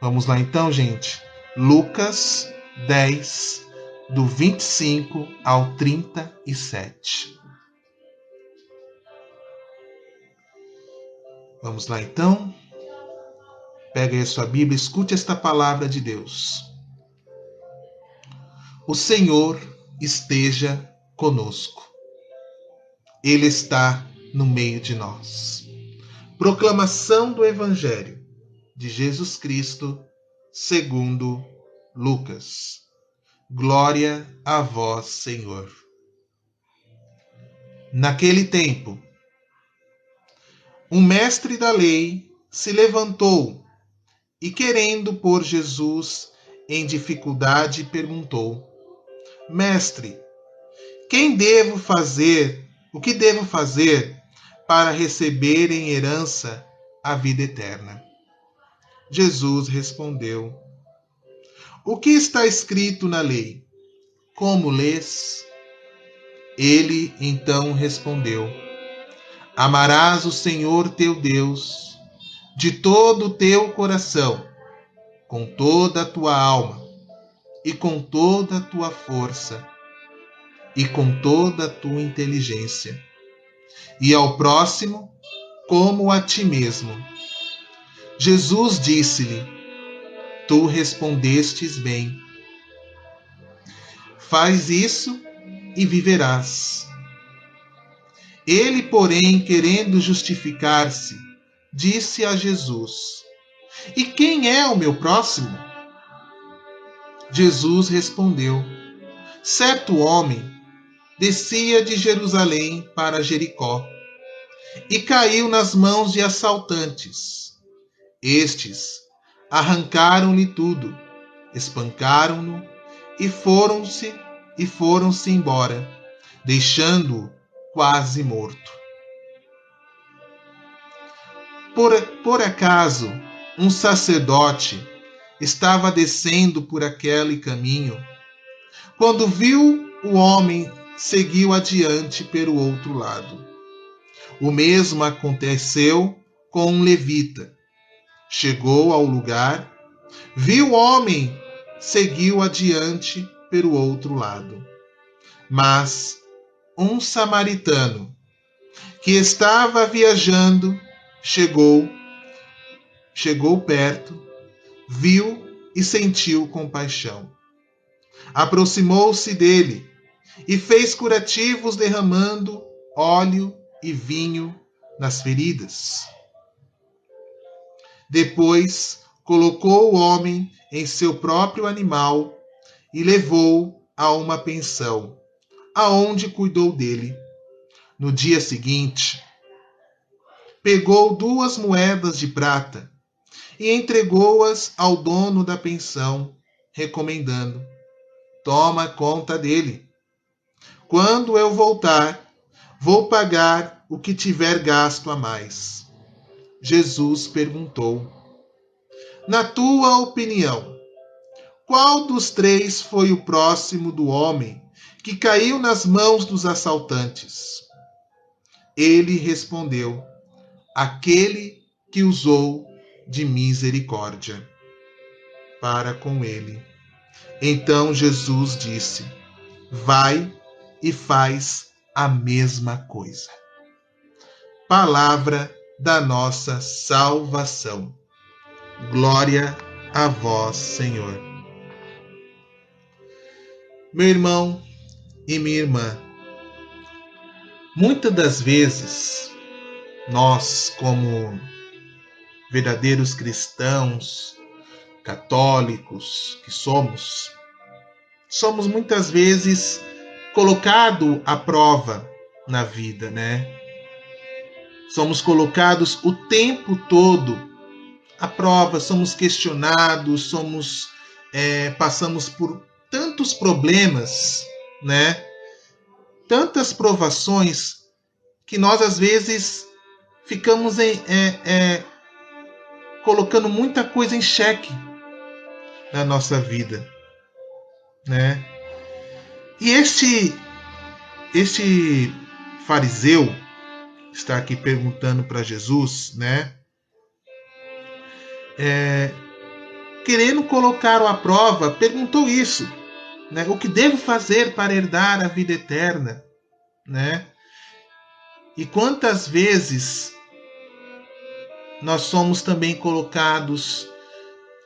Vamos lá então, gente. Lucas 10, do 25 ao 37. Vamos lá então. Pega aí a sua Bíblia, escute esta palavra de Deus. O Senhor esteja conosco. Ele está no meio de nós. Proclamação do Evangelho de Jesus Cristo, segundo Lucas. Glória a vós, Senhor. Naquele tempo, um mestre da lei se levantou e, querendo pôr Jesus em dificuldade, perguntou: Mestre, o que devo fazer para receber em herança a vida eterna? Jesus respondeu: O que está escrito na lei? Como lês? Ele então respondeu: Amarás o Senhor teu Deus de todo o teu coração, com toda a tua alma, e com toda a tua força, e com toda a tua inteligência, e ao próximo como a ti mesmo. Jesus disse-lhe: Tu respondestes bem. Faz isso e viverás. Ele, porém, querendo justificar-se, disse a Jesus: E quem é o meu próximo? Jesus respondeu: Certo homem descia de Jerusalém para Jericó e caiu nas mãos de assaltantes. Estes arrancaram-lhe tudo, espancaram-no e foram-se embora, deixando-o quase morto. Por acaso, um sacerdote estava descendo por aquele caminho. Quando viu o homem, seguiu adiante pelo outro lado. O mesmo aconteceu com um levita. Chegou ao lugar, viu o homem, seguiu adiante pelo outro lado. Mas um samaritano que estava viajando chegou perto, viu e sentiu compaixão. Aproximou-se dele e fez curativos derramando óleo e vinho nas feridas. Depois colocou o homem em seu próprio animal e levou-o a uma pensão, aonde cuidou dele. No dia seguinte, pegou 2 moedas de prata e entregou-as ao dono da pensão, recomendando: Toma conta dele. Quando eu voltar, vou pagar o que tiver gasto a mais. Jesus perguntou: Na tua opinião, qual dos 3 foi o próximo do homem que caiu nas mãos dos assaltantes? Ele respondeu: Aquele que usou de misericórdia para com ele. Então Jesus disse: Vai e faz a mesma coisa. Palavra da nossa salvação. Glória a vós, Senhor. Meu irmão e minha irmã, muitas das vezes nós, como verdadeiros cristãos, católicos que somos muitas vezes colocados à prova na vida, né? Somos colocados o tempo todo à prova, somos questionados, passamos por tantos problemas, né? Tantas provações que nós às vezes ficamos colocando muita coisa em xeque na nossa vida, né? E este fariseu está aqui perguntando para Jesus, né? querendo colocá-lo à prova, perguntou isso, né? O que devo fazer para herdar a vida eterna, né? E quantas vezes nós somos também colocados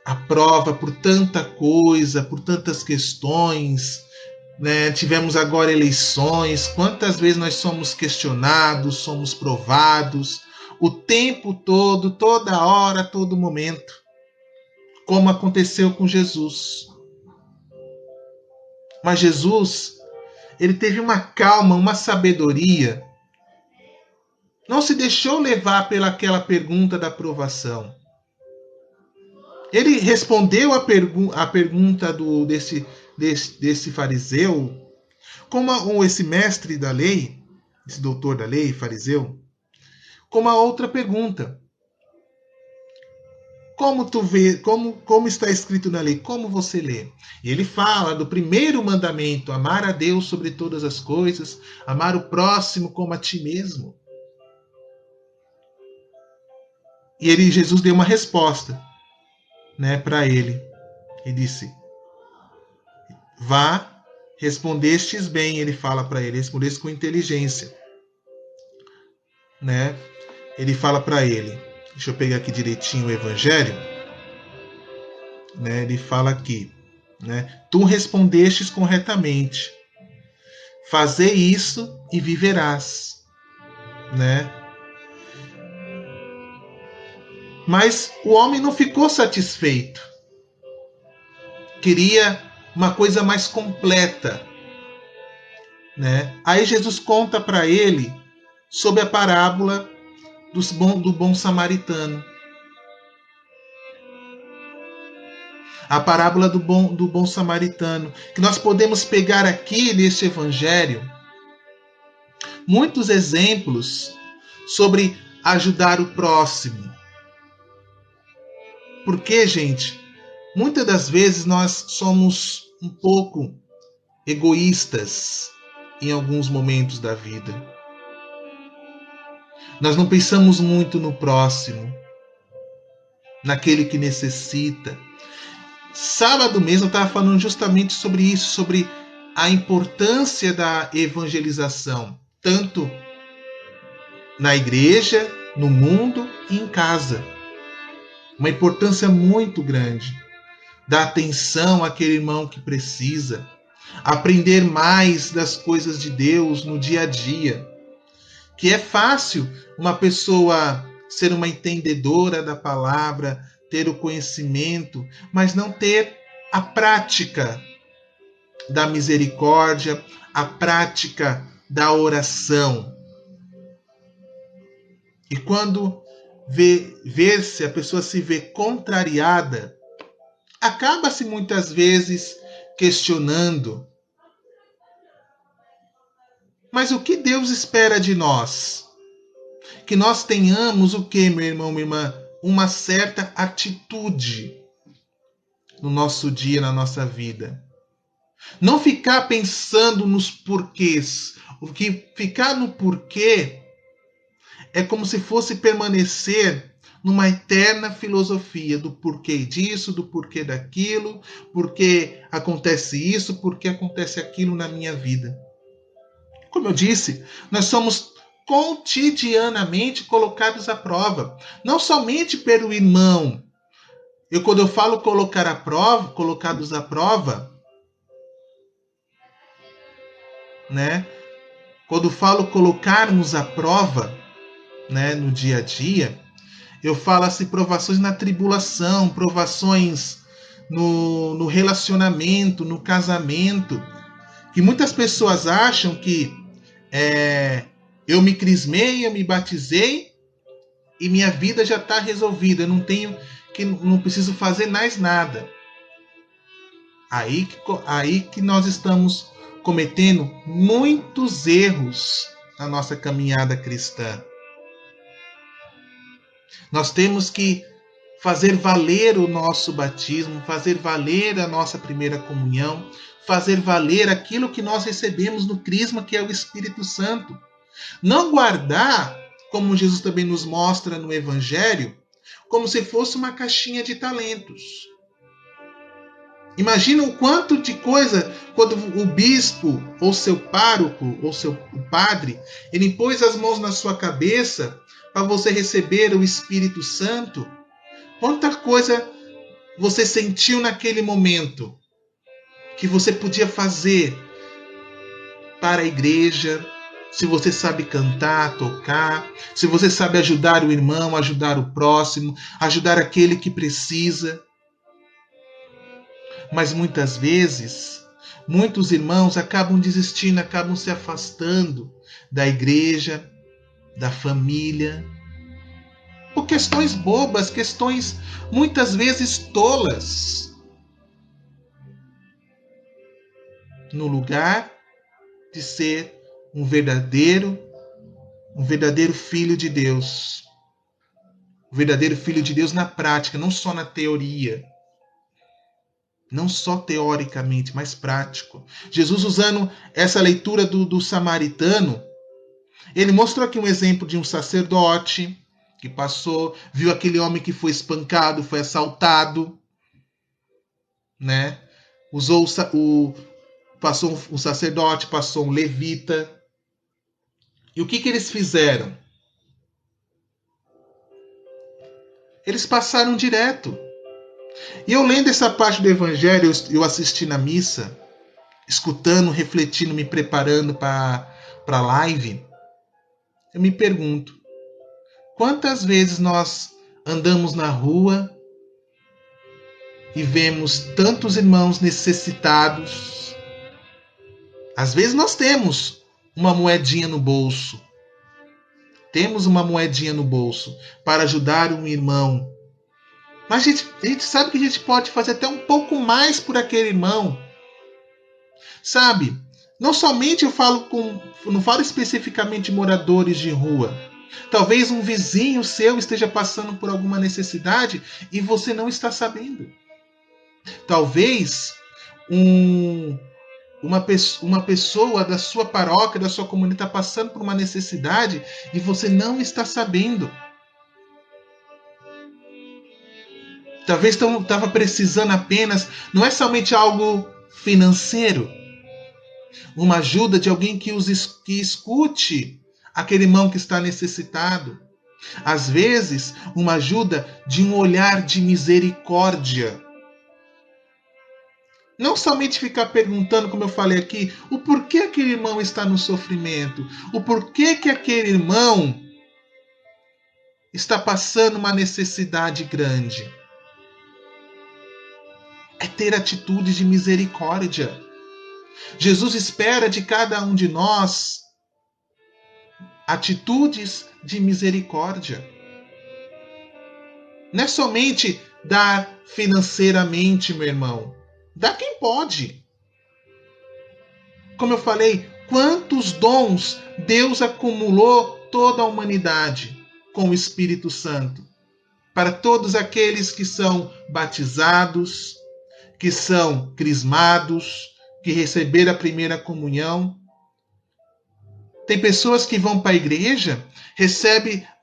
à prova por tanta coisa, por tantas questões, né? Tivemos agora eleições, quantas vezes nós somos questionados, somos provados, o tempo todo, toda hora, todo momento, como aconteceu com Jesus. Mas Jesus, ele teve uma calma, uma sabedoria, não se deixou levar pelaquela pergunta da provação. Ele respondeu a pergunta desse fariseu, como esse mestre da lei, esse doutor da lei, fariseu, com uma outra pergunta. Como tu vê, como está escrito na lei, como você lê? E ele fala do primeiro mandamento, amar a Deus sobre todas as coisas, amar o próximo como a ti mesmo. E Jesus deu uma resposta, né, para ele. Ele disse: vá, respondestes bem, ele fala para ele, respondeste com inteligência, né? Ele fala para ele, deixa eu pegar aqui direitinho o evangelho, né? Ele fala aqui, né? Tu respondestes corretamente, fazei isso e viverás, né? Mas o homem não ficou satisfeito, queria uma coisa mais completa, né? Aí Jesus conta para ele sobre a parábola do bom samaritano. A parábola do bom samaritano, que nós podemos pegar aqui neste evangelho muitos exemplos sobre ajudar o próximo. Porque, gente, muitas das vezes nós somos um pouco egoístas em alguns momentos da vida. Nós não pensamos muito no próximo, naquele que necessita. Sábado mesmo eu estava falando justamente sobre isso, sobre a importância da evangelização, tanto na igreja, no mundo e em casa. Uma importância muito grande. Dar atenção àquele irmão que precisa, aprender mais das coisas de Deus no dia a dia. Que é fácil uma pessoa ser uma entendedora da palavra, ter o conhecimento, mas não ter a prática da misericórdia, a prática da oração. E quando a pessoa se vê contrariada, acaba-se muitas vezes questionando. Mas o que Deus espera de nós? Que nós tenhamos o que, meu irmão, minha irmã? Uma certa atitude no nosso dia, na nossa vida. Não ficar pensando nos porquês. O que ficar no porquê é como se fosse permanecer numa eterna filosofia do porquê disso, do porquê daquilo, porquê acontece isso, porquê acontece aquilo na minha vida. Como eu disse, nós somos cotidianamente colocados à prova, não somente pelo irmão. Quando eu falo colocar à prova, colocados à prova, né? Quando eu falo colocarmos à prova, né, no dia a dia, eu falo assim, provações na tribulação, provações no relacionamento, no casamento, que muitas pessoas acham que eu me crismei, eu me batizei e minha vida já está resolvida, eu não preciso fazer mais nada. Aí que nós estamos cometendo muitos erros na nossa caminhada cristã. Nós temos que fazer valer o nosso batismo, fazer valer a nossa primeira comunhão, fazer valer aquilo que nós recebemos no crisma, que é o Espírito Santo. Não guardar, como Jesus também nos mostra no Evangelho, como se fosse uma caixinha de talentos. Imagina o quanto de coisa quando o bispo, ou seu pároco, ou seu padre, ele pôs as mãos na sua cabeça para você receber o Espírito Santo. Quanta coisa você sentiu naquele momento que você podia fazer para a igreja, se você sabe cantar, tocar, se você sabe ajudar o irmão, ajudar o próximo, ajudar aquele que precisa. Mas muitas vezes, muitos irmãos acabam desistindo, acabam se afastando da igreja, da família, por questões bobas, questões muitas vezes tolas, no lugar de ser um verdadeiro filho de Deus. Um verdadeiro filho de Deus na prática, não só na teoria. Não só teoricamente, mas prático. Jesus, usando essa leitura do samaritano, ele mostrou aqui um exemplo de um sacerdote que passou, viu aquele homem que foi espancado, foi assaltado, né? Passou um sacerdote, passou um levita. E o que eles fizeram? Eles passaram direto. E eu lendo essa parte do Evangelho, eu assisti na missa, escutando, refletindo, me preparando para a live, eu me pergunto, quantas vezes nós andamos na rua e vemos tantos irmãos necessitados? Às vezes nós temos uma moedinha no bolso. Temos uma moedinha no bolso para ajudar um irmão. Mas a gente sabe que a gente pode fazer até um pouco mais por aquele irmão. Sabe? Não somente não falo especificamente de moradores de rua. Talvez um vizinho seu esteja passando por alguma necessidade e você não está sabendo. Talvez uma pessoa da sua paróquia, da sua comunidade, está passando por uma necessidade e você não está sabendo. Talvez estava precisando apenas, não é somente algo financeiro, uma ajuda de alguém que escute aquele irmão que está necessitado. Às vezes, uma ajuda de um olhar de misericórdia. Não somente ficar perguntando, como eu falei aqui, o porquê aquele irmão está no sofrimento, o porquê que aquele irmão está passando uma necessidade grande. É ter atitude de misericórdia. Jesus espera de cada um de nós atitudes de misericórdia. Não é somente dar financeiramente, meu irmão. Dá quem pode. Como eu falei, quantos dons Deus acumulou toda a humanidade com o Espírito Santo. Para todos aqueles que são batizados, que são crismados, que receberam a primeira comunhão. Tem pessoas que vão para a igreja,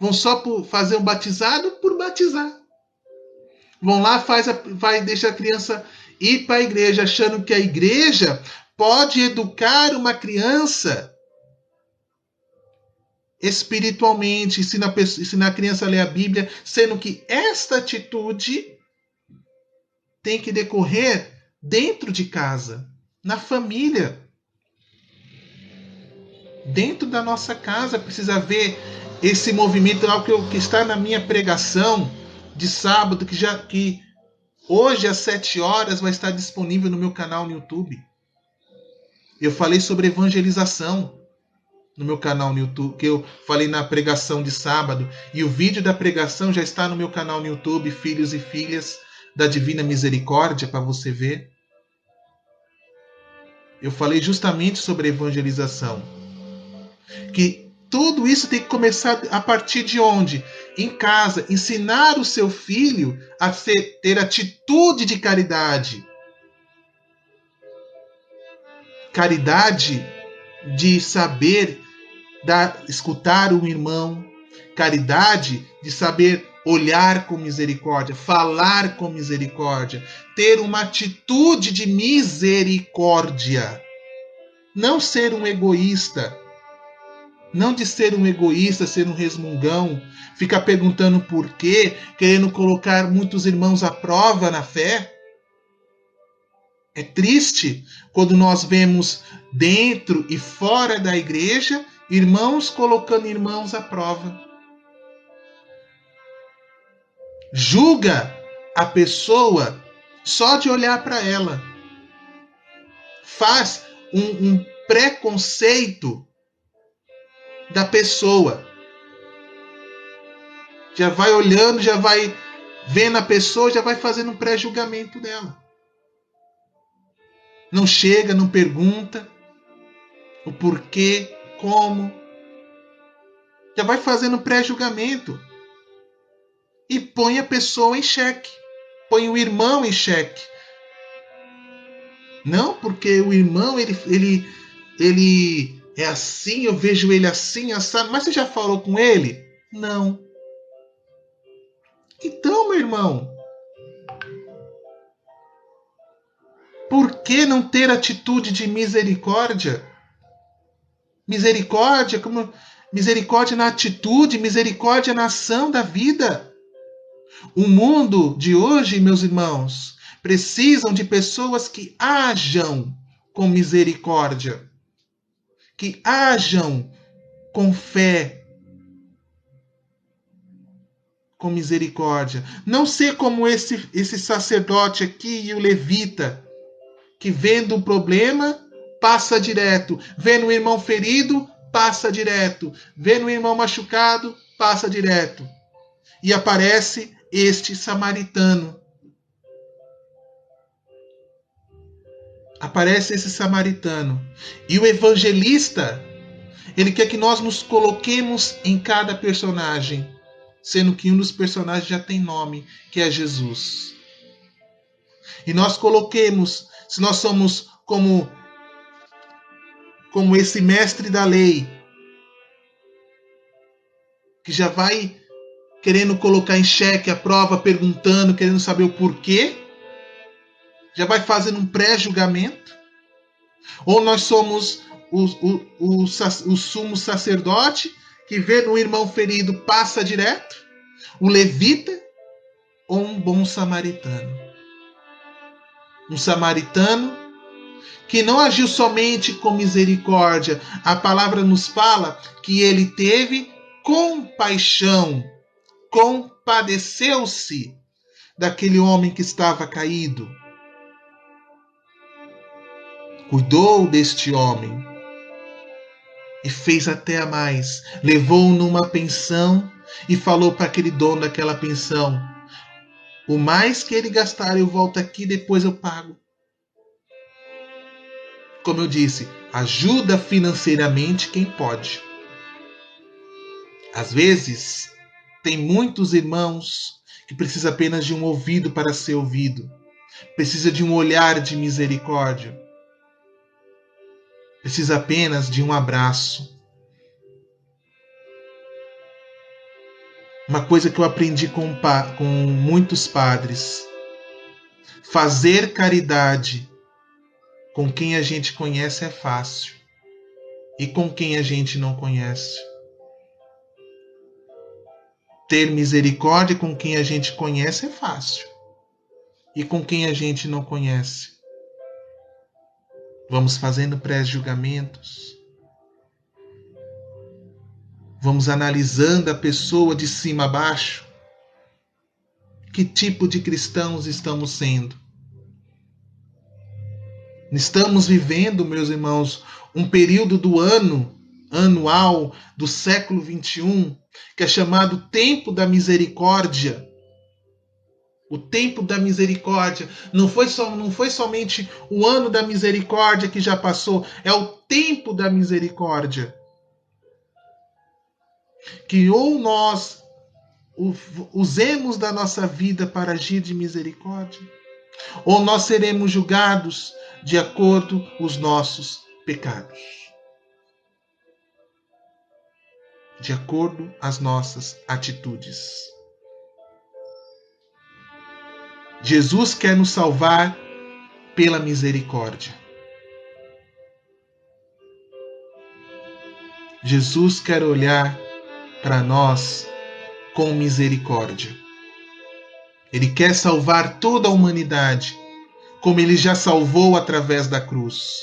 vão só fazer um batizado por batizar. Vão lá, deixa a criança ir para a igreja, achando que a igreja pode educar uma criança espiritualmente, ensinar a criança a ler a Bíblia, sendo que esta atitude tem que decorrer dentro de casa, na família. Dentro da nossa casa precisa haver esse movimento, algo que está na minha pregação de sábado, que hoje às 7 horas vai estar disponível no meu canal no YouTube. Eu falei sobre evangelização no meu canal no YouTube, que eu falei na pregação de sábado, e o vídeo da pregação já está no meu canal no YouTube, Filhos e Filhas da Divina Misericórdia, para você ver. Eu falei justamente sobre evangelização. Que tudo isso tem que começar a partir de onde? Em casa. Ensinar o seu filho a ter atitude de caridade. Caridade de saber escutar um irmão. Caridade de saber olhar com misericórdia, falar com misericórdia, ter uma atitude de misericórdia. Não ser um egoísta. Não de ser um egoísta, ser um resmungão, ficar perguntando por quê, querendo colocar muitos irmãos à prova na fé. É triste quando nós vemos dentro e fora da igreja irmãos colocando irmãos à prova. Julga a pessoa só de olhar para ela. Faz um preconceito da pessoa. Já vai olhando, já vai vendo a pessoa, já vai fazendo um pré-julgamento dela. Não chega, não pergunta o porquê, como. Já vai fazendo um pré-julgamento. E põe a pessoa em xeque. Põe o irmão em xeque. Não, porque o irmão, ele é assim, eu vejo ele assim, assado. Mas você já falou com ele? Não. Então, meu irmão, por que não ter atitude de misericórdia? Misericórdia na atitude, misericórdia na ação da vida. O mundo de hoje, meus irmãos, precisam de pessoas que hajam com misericórdia, que hajam com fé, com misericórdia. Não ser como esse sacerdote aqui e o levita, que vendo o problema, passa direto. Vendo o irmão ferido, passa direto. Vendo o irmão machucado, passa direto. E aparece este samaritano. Aparece esse samaritano. E o evangelista, ele quer que nós nos coloquemos em cada personagem, sendo que um dos personagens já tem nome, que é Jesus. E nós coloquemos, se nós somos como esse mestre da lei, que já vai querendo colocar em xeque a prova, perguntando, querendo saber o porquê, já vai fazendo um pré-julgamento, ou nós somos o sumo sacerdote, que vê no irmão ferido, passa direto, o levita, ou um bom samaritano. Um samaritano que não agiu somente com misericórdia. A palavra nos fala que ele teve compaixão, compadeceu-se daquele homem que estava caído. Cuidou deste homem e fez até a mais. Levou-o numa pensão e falou para aquele dono daquela pensão: o mais que ele gastar eu volto aqui, depois eu pago. Como eu disse, ajuda financeiramente quem pode. Às vezes, tem muitos irmãos que precisam apenas de um ouvido para ser ouvido. Precisa de um olhar de misericórdia. Precisa apenas de um abraço. Uma coisa que eu aprendi com muitos padres: fazer caridade com quem a gente conhece é fácil, e com quem a gente não conhece. Ter misericórdia com quem a gente conhece é fácil, e com quem a gente não conhece. Vamos fazendo pré-julgamentos. Vamos analisando a pessoa de cima a baixo. Que tipo de cristãos estamos sendo? Estamos vivendo, meus irmãos, um período do ano anual do século 21, que é chamado Tempo da Misericórdia. O tempo da misericórdia não foi somente o ano da misericórdia que já passou, é o tempo da misericórdia. Que ou nós usemos da nossa vida para agir de misericórdia, ou nós seremos julgados de acordo com os nossos pecados, de acordo com as nossas atitudes. Jesus quer nos salvar pela misericórdia. Jesus quer olhar para nós com misericórdia. Ele quer salvar toda a humanidade, como ele já salvou através da cruz.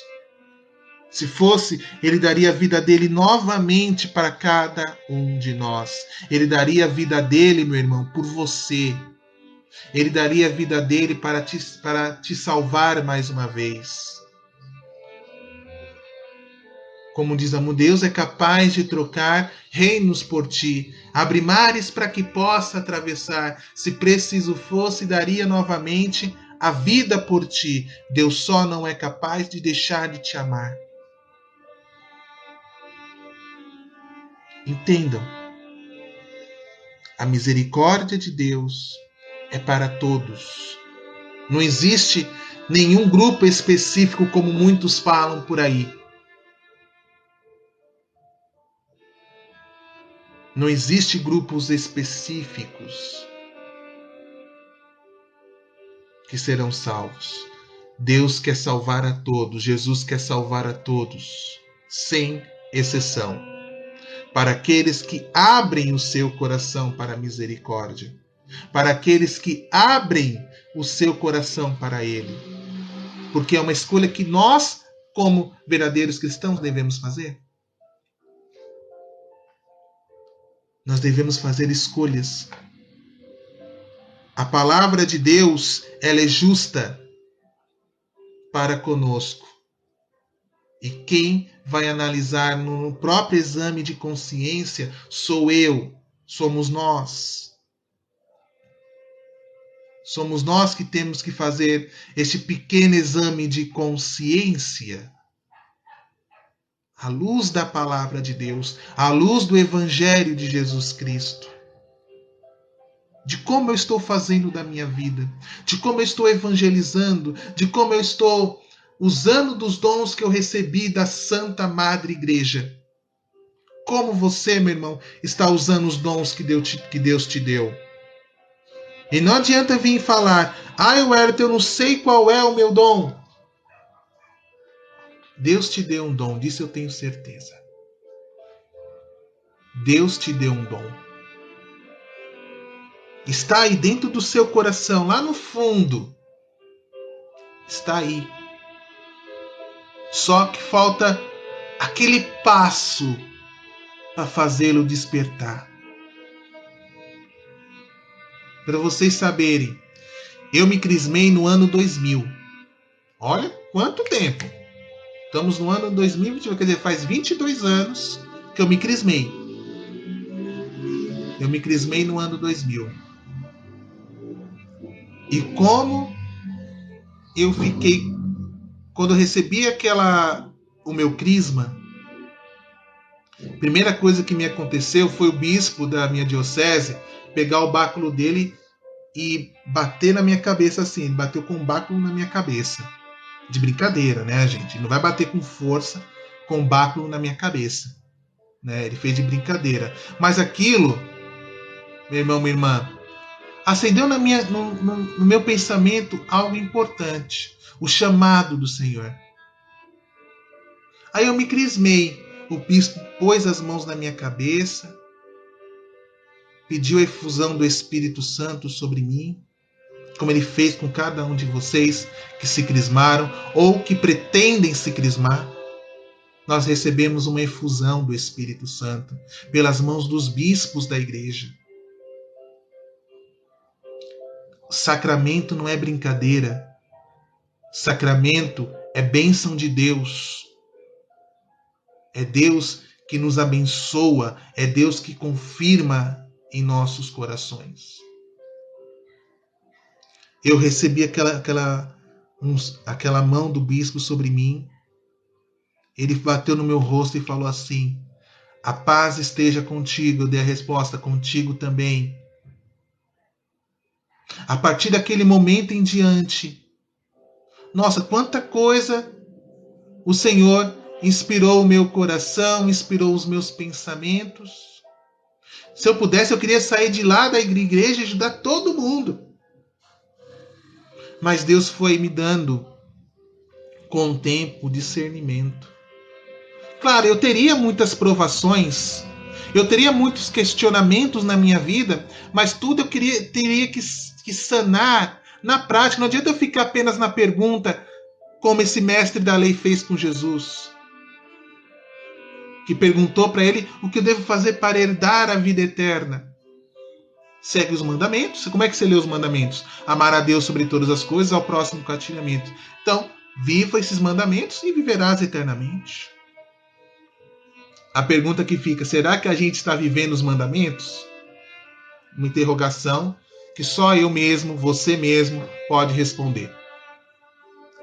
Se fosse, ele daria a vida dele novamente para cada um de nós. Ele daria a vida dele, meu irmão, por você. Ele daria a vida dele para te salvar mais uma vez. Como diz a Deus é capaz de trocar reinos por ti. Abre mares para que possa atravessar. Se preciso fosse, daria novamente a vida por ti. Deus só não é capaz de deixar de te amar. Entendam. A misericórdia de Deus é para todos. Não existe nenhum grupo específico como muitos falam por aí. Não existe grupos específicos que serão salvos. Deus quer salvar a todos, Jesus quer salvar a todos, sem exceção. Para aqueles que abrem o seu coração para a misericórdia, para aqueles que abrem o seu coração para Ele. Porque é uma escolha que nós, como verdadeiros cristãos, devemos fazer. Nós devemos fazer escolhas. A palavra de Deus, ela é justa para conosco. E quem vai analisar no próprio exame de consciência sou eu, somos nós. Somos nós que temos que fazer este pequeno exame de consciência. À luz da palavra de Deus, à luz do Evangelho de Jesus Cristo. De como eu estou fazendo da minha vida, de como eu estou evangelizando, de como eu estou usando dos dons que eu recebi da Santa Madre Igreja. Como você, meu irmão, está usando os dons que Deus te deu. E não adianta vir falar, Wellington, eu não sei qual é o meu dom. Deus te deu um dom, disso eu tenho certeza. Deus te deu um dom. Está aí dentro do seu coração, lá no fundo. Está aí. Só que falta aquele passo para fazê-lo despertar. Para vocês saberem, eu me crismei no ano 2000. Olha quanto tempo. Estamos no ano 2021, quer dizer, faz 22 anos que eu me crismei. Eu me crismei no ano 2000. E como eu fiquei, quando eu recebi o meu crisma, a primeira coisa que me aconteceu foi o bispo da minha diocese pegar o báculo dele e bater na minha cabeça assim. Ele bateu com um báculo na minha cabeça. De brincadeira, né, gente? Ele não vai bater com força com um báculo na minha cabeça. Né? Ele fez de brincadeira. Mas aquilo, meu irmão, minha irmã, acendeu no meu pensamento algo importante. O chamado do Senhor. Aí eu me crismei. O bispo pôs as mãos na minha cabeça, pediu a efusão do Espírito Santo sobre mim, como ele fez com cada um de vocês que se crismaram ou que pretendem se crismar. Nós recebemos uma efusão do Espírito Santo pelas mãos dos bispos da igreja. O sacramento não é brincadeira. Sacramento é bênção de Deus. É Deus que nos abençoa, é Deus que confirma em nossos corações. Eu recebi aquela mão do bispo sobre mim. Ele bateu no meu rosto e falou assim: a paz esteja contigo. Eu dei a resposta: contigo também. A partir daquele momento em diante, nossa, quanta coisa o Senhor inspirou o meu coração, inspirou os meus pensamentos. Se eu pudesse, eu queria sair de lá da igreja e ajudar todo mundo. Mas Deus foi me dando com o tempo discernimento. Claro, eu teria muitas provações, eu teria muitos questionamentos na minha vida, mas tudo teria que sanar na prática. Não adianta eu ficar apenas na pergunta, como esse mestre da lei fez com Jesus, que perguntou para ele o que eu devo fazer para herdar a vida eterna. Segue os mandamentos. Como é que você lê os mandamentos? Amar a Deus sobre todas as coisas, ao próximo com atinamento. Então, viva esses mandamentos e viverás eternamente. A pergunta que fica, será que a gente está vivendo os mandamentos? Uma interrogação que só eu mesmo, você mesmo, pode responder.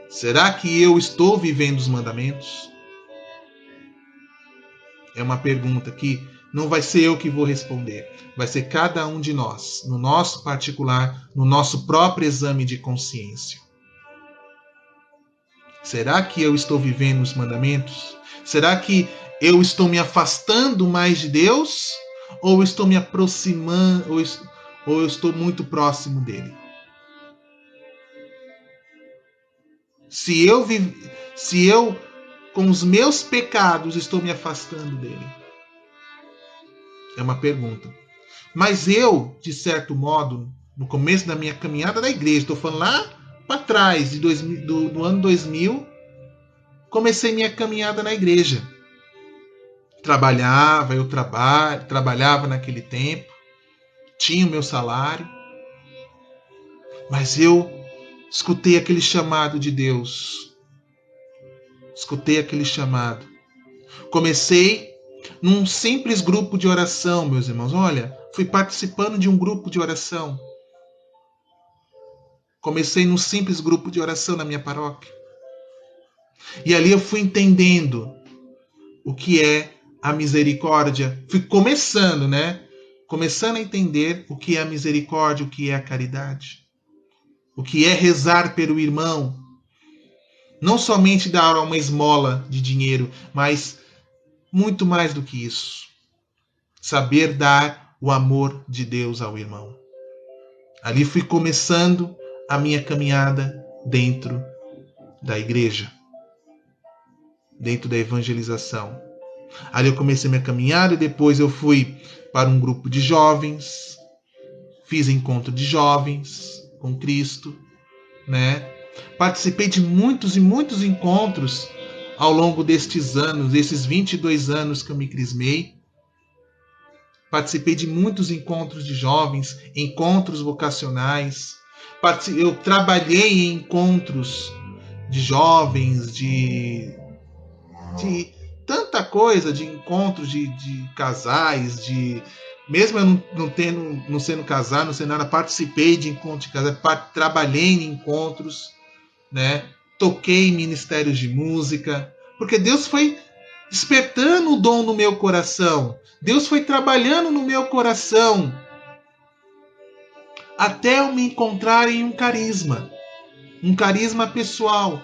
Será que eu estou vivendo os mandamentos? É uma pergunta que não vai ser eu que vou responder. Vai ser cada um de nós, no nosso particular, no nosso próprio exame de consciência. Será que eu estou vivendo os mandamentos? Será que eu estou me afastando mais de Deus? Ou estou me aproximando, ou eu estou muito próximo dele? Se eu com os meus pecados estou me afastando dele? É uma pergunta. Mas eu, de certo modo, no começo da minha caminhada da igreja, estou falando lá para trás, do ano 2000, comecei minha caminhada na igreja. Trabalhava naquele tempo, tinha o meu salário, mas eu escutei aquele chamado de Deus. Escutei aquele chamado. Comecei num simples grupo de oração, meus irmãos. Olha, fui participando de um grupo de oração. Comecei num simples grupo de oração na minha paróquia. E ali eu fui entendendo o que é a misericórdia. Fui começando, né? Começando a entender o que é a misericórdia, o que é a caridade. O que é rezar pelo irmão. Não somente dar uma esmola de dinheiro, mas muito mais do que isso. Saber dar o amor de Deus ao irmão. Ali fui começando a minha caminhada dentro da igreja, dentro da evangelização. Ali eu comecei minha caminhada e depois eu fui para um grupo de jovens, fiz encontro de jovens com Cristo, né? Participei de muitos e muitos encontros ao longo destes anos, desses 22 anos que eu me crismei. Participei de muitos encontros de jovens, encontros vocacionais. Eu trabalhei em encontros de jovens, de tanta coisa, de encontros de casais, mesmo eu não sendo casado, não sendo nada, participei de encontros de casais, trabalhei em encontros, né? Toquei em ministérios de música, porque Deus foi despertando o dom no meu coração. Deus foi trabalhando no meu coração até eu me encontrar em um carisma pessoal,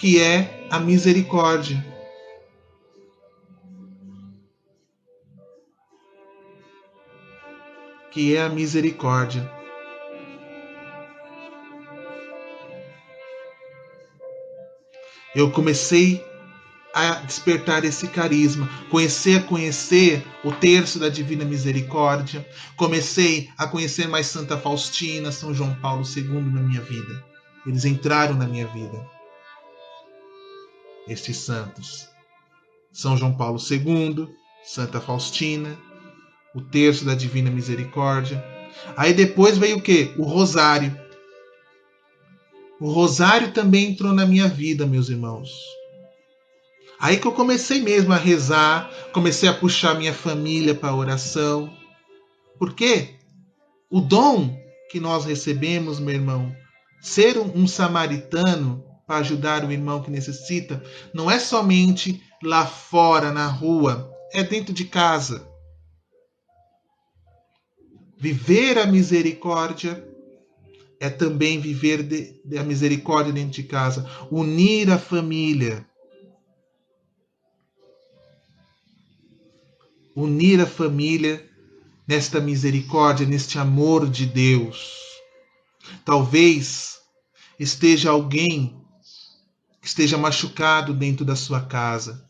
que é a misericórdia. Que é a misericórdia. Eu comecei a despertar esse carisma, conhecer o terço da Divina Misericórdia, comecei a conhecer mais Santa Faustina, São João Paulo II na minha vida. Eles entraram na minha vida, estes santos. São João Paulo II, Santa Faustina, o terço da Divina Misericórdia. Aí depois veio o quê? O Rosário. O Rosário também entrou na minha vida, meus irmãos. Aí que eu comecei mesmo a rezar, comecei a puxar minha família para a oração. Por quê? O dom que nós recebemos, meu irmão, ser um samaritano para ajudar o irmão que necessita, não é somente lá fora, na rua, é dentro de casa. Viver a misericórdia é também viver a misericórdia dentro de casa, unir a família. Unir a família nesta misericórdia, neste amor de Deus. Talvez esteja alguém que esteja machucado dentro da sua casa.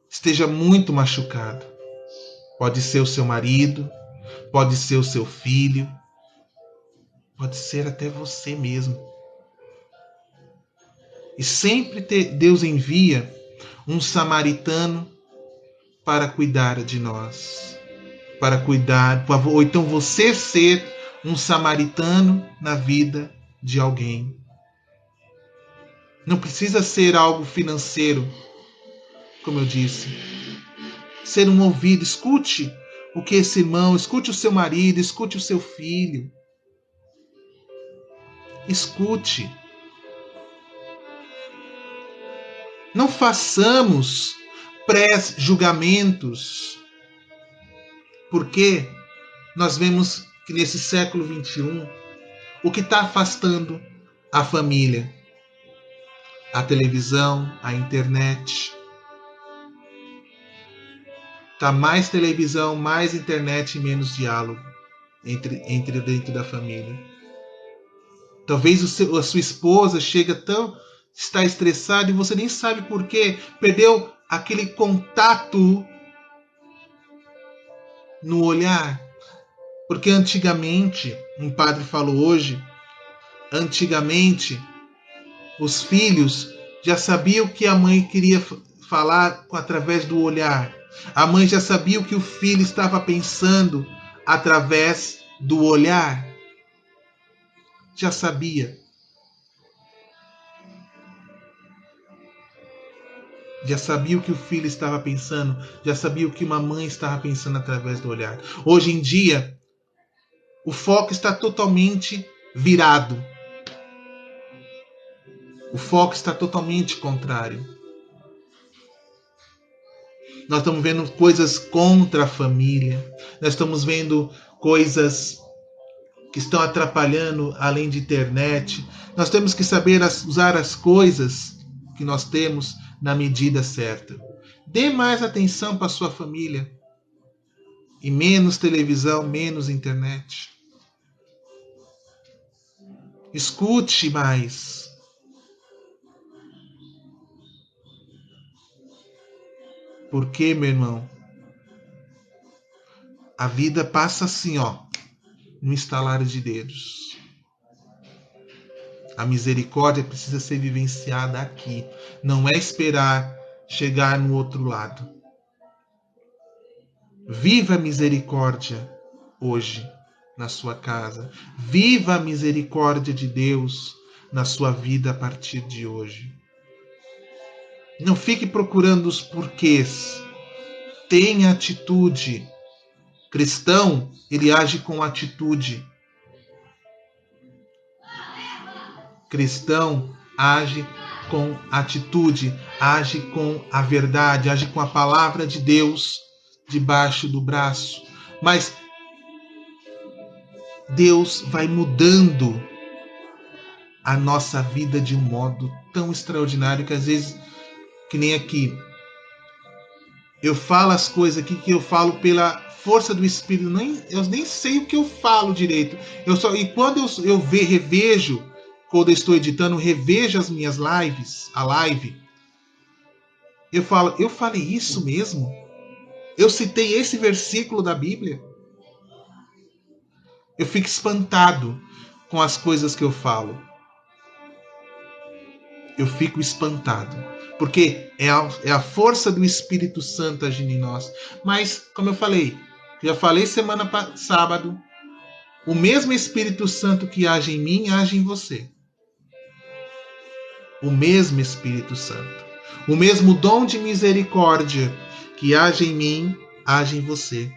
Esteja muito machucado. Pode ser o seu marido, pode ser o seu filho, pode ser até você mesmo. E sempre Deus envia um samaritano para cuidar de nós. Para cuidar, ou então você ser um samaritano na vida de alguém. Não precisa ser algo financeiro, como eu disse. Ser um ouvido, escute o que esse irmão, escute o seu marido, escute o seu filho. Escute. Não façamos pré-julgamentos, porque nós vemos que nesse século XXI, o que está afastando a família? A televisão, a internet. Tá mais televisão, mais internet e menos diálogo entre dentro da família. Talvez a sua esposa está estressada e você nem sabe por quê. Perdeu aquele contato no olhar. Porque antigamente, um padre falou hoje, antigamente os filhos já sabiam o que a mãe queria falar através do olhar. A mãe já sabia o que o filho estava pensando através do olhar. Já sabia. Já sabia o que o filho estava pensando. Já sabia o que uma mãe estava pensando através do olhar. Hoje em dia, o foco está totalmente virado. O foco está totalmente contrário. Nós estamos vendo coisas contra a família. Nós estamos vendo coisas que estão atrapalhando além de internet. Nós temos que saber usar as coisas que nós temos na medida certa. Dê mais atenção para a sua família. E menos televisão, menos internet. Escute mais. Porque, meu irmão, a vida passa assim, ó, no estalar de dedos. A misericórdia precisa ser vivenciada aqui. Não é esperar chegar no outro lado. Viva a misericórdia hoje na sua casa. Viva a misericórdia de Deus na sua vida a partir de hoje. Não fique procurando os porquês. Tenha atitude. Cristão, ele age com atitude. Cristão age com atitude, age com a verdade, age com a palavra de Deus debaixo do braço. Mas Deus vai mudando a nossa vida de um modo tão extraordinário que às vezes, que nem aqui, eu falo as coisas aqui que eu falo pela força do Espírito, eu nem sei o que eu falo direito. E quando eu revejo, quando eu estou editando, revejo as minhas lives, a live, eu falo, eu falei isso mesmo? Eu citei esse versículo da Bíblia? Eu fico espantado com as coisas que eu falo. Eu fico espantado. Porque é a força do Espírito Santo agindo em nós. Mas, como eu falei, já falei sábado, o mesmo Espírito Santo que age em mim, age em você. O mesmo Espírito Santo. O mesmo dom de misericórdia que age em mim, age em você.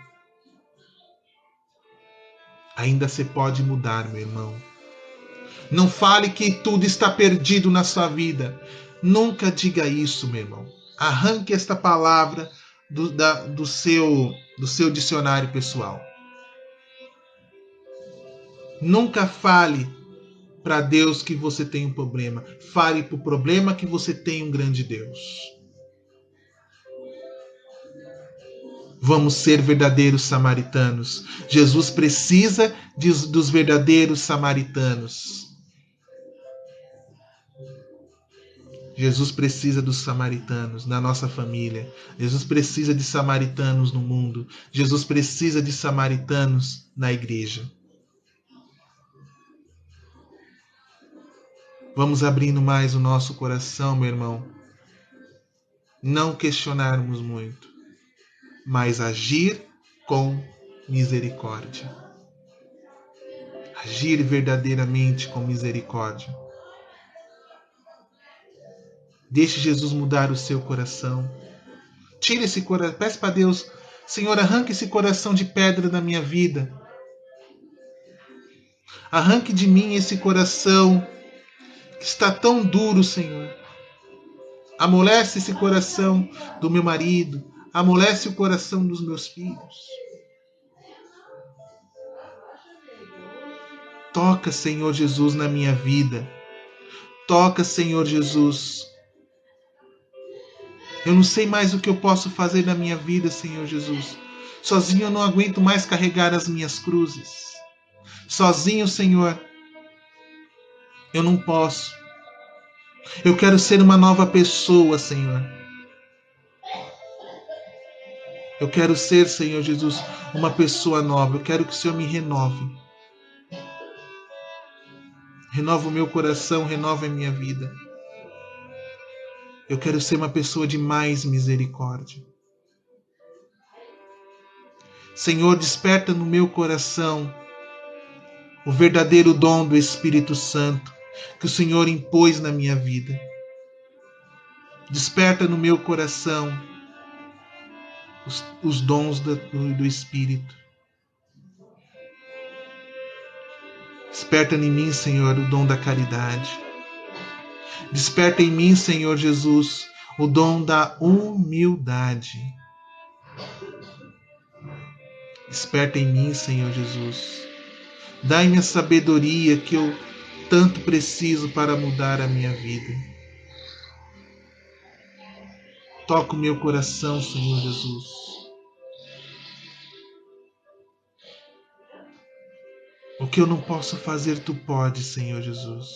Ainda você pode mudar, meu irmão. Não fale que tudo está perdido na sua vida. Nunca diga isso, meu irmão. Arranque esta palavra do seu dicionário pessoal. Nunca fale para Deus que você tem um problema. Fale para o problema que você tem um grande Deus. Vamos ser verdadeiros samaritanos. Jesus precisa dos verdadeiros samaritanos. Jesus precisa dos samaritanos na nossa família. Jesus precisa de samaritanos no mundo. Jesus precisa de samaritanos na igreja. Vamos abrindo mais o nosso coração, meu irmão. Não questionarmos muito, mas agir com misericórdia. Agir verdadeiramente com misericórdia. Deixe Jesus mudar o seu coração. Tire esse coração. Peça para Deus, Senhor, arranque esse coração de pedra da minha vida. Arranque de mim esse coração que está tão duro, Senhor. Amolece esse coração do meu marido. Amolece o coração dos meus filhos. Toca, Senhor Jesus, na minha vida. Toca, Senhor Jesus. Eu não sei mais o que eu posso fazer na minha vida, Senhor Jesus. Sozinho eu não aguento mais carregar as minhas cruzes. Sozinho, Senhor, eu não posso. Eu quero ser uma nova pessoa, Senhor. Eu quero ser, Senhor Jesus, uma pessoa nova. Eu quero que o Senhor me renove. Renova o meu coração, renova a minha vida. Eu quero ser uma pessoa de mais misericórdia. Senhor, desperta no meu coração o verdadeiro dom do Espírito Santo que o Senhor impôs na minha vida. Desperta no meu coração os dons do Espírito. Desperta em mim, Senhor, o dom da caridade. Desperta em mim, Senhor Jesus, o dom da humildade. Desperta em mim, Senhor Jesus. Dai-me a sabedoria que eu tanto preciso para mudar a minha vida. Toca o meu coração, Senhor Jesus. O que eu não posso fazer, Tu podes, Senhor Jesus.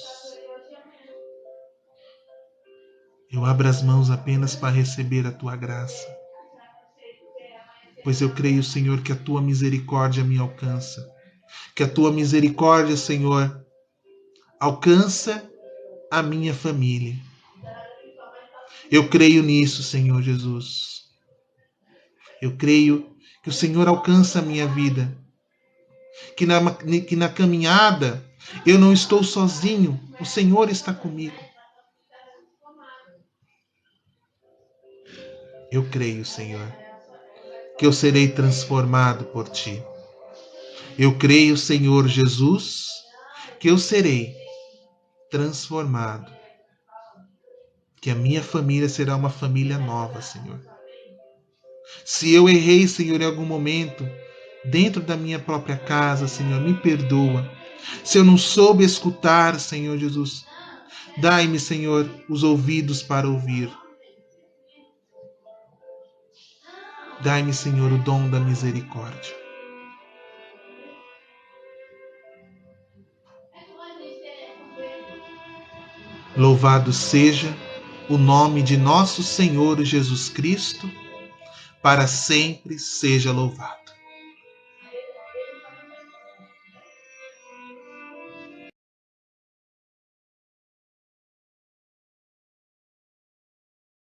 Eu abro as mãos apenas para receber a Tua graça. Pois eu creio, Senhor, que a Tua misericórdia me alcança. Que a Tua misericórdia, Senhor, alcança a minha família. Eu creio nisso, Senhor Jesus. Eu creio que o Senhor alcança a minha vida. Que na caminhada eu não estou sozinho. O Senhor está comigo. Eu creio, Senhor, que eu serei transformado por Ti. Eu creio, Senhor Jesus, que eu serei transformado. Que a minha família será uma família nova, Senhor. Se eu errei, Senhor, em algum momento, dentro da minha própria casa, Senhor, me perdoa. Se eu não soube escutar, Senhor Jesus, dai-me, Senhor, os ouvidos para ouvir. Dai-me, Senhor, o dom da misericórdia. Louvado seja o nome de nosso Senhor Jesus Cristo, para sempre seja louvado.